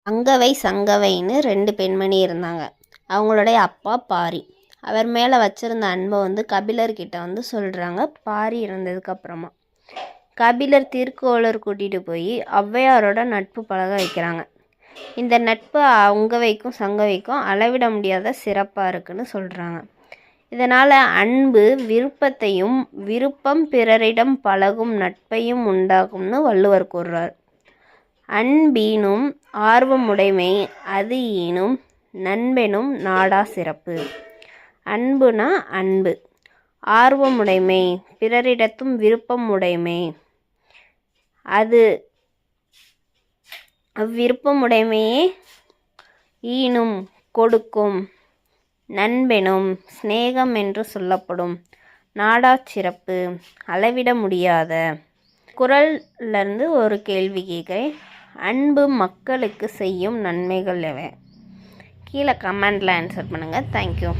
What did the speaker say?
அங்கவை சங்கவைன்னு 2 பெண்மணி இருந்தாங்க. அவங்களுடைய அப்பா பாரி. அவர் மேலே வச்சுருந்த அன்பை கபிலர்கிட்ட சொல்கிறாங்க. பாரி இறந்ததுக்கப்புறமா கபிலர் திருக்கோளூர் கூட்டிகிட்டு போய் ஔவையாரோட நட்பு பழக வைக்கிறாங்க. இந்த நட்பு அங்கவைக்கும் சங்கவைக்கும் அளவிட முடியாத சிறப்பாக இருக்குன்னு சொல்கிறாங்க. இதனால் அன்பு விருப்பத்தையும் விருப்பம் பிறரிடம் பழகும் நட்பையும் உண்டாகும்னு வள்ளுவர் கூறுறார். அன்பீனும் ஆர்வமுடைமை அது ஈனும் நண்பெனும் நாடா சிறப்பு. அன்புனா அன்பு, ஆர்வமுடைமை பிறரிடத்தும் விருப்பம் உடைமை, அது அவ்விருப்பமுடைமையே ஈனும் கொடுக்கும், நண்பெனும் சிநேகம் என்று சொல்லப்படும், நாடா சிறப்பு அளவிட முடியாத. குறள்லேருந்து ஒரு கேள்வி கேட்குறேன். அன்பு மக்களுக்கு செய்யும் நன்மைகள் எவை? கீழே கமெண்டில் ஆன்சர் பண்ணுங்கள். தேங்க்யூ.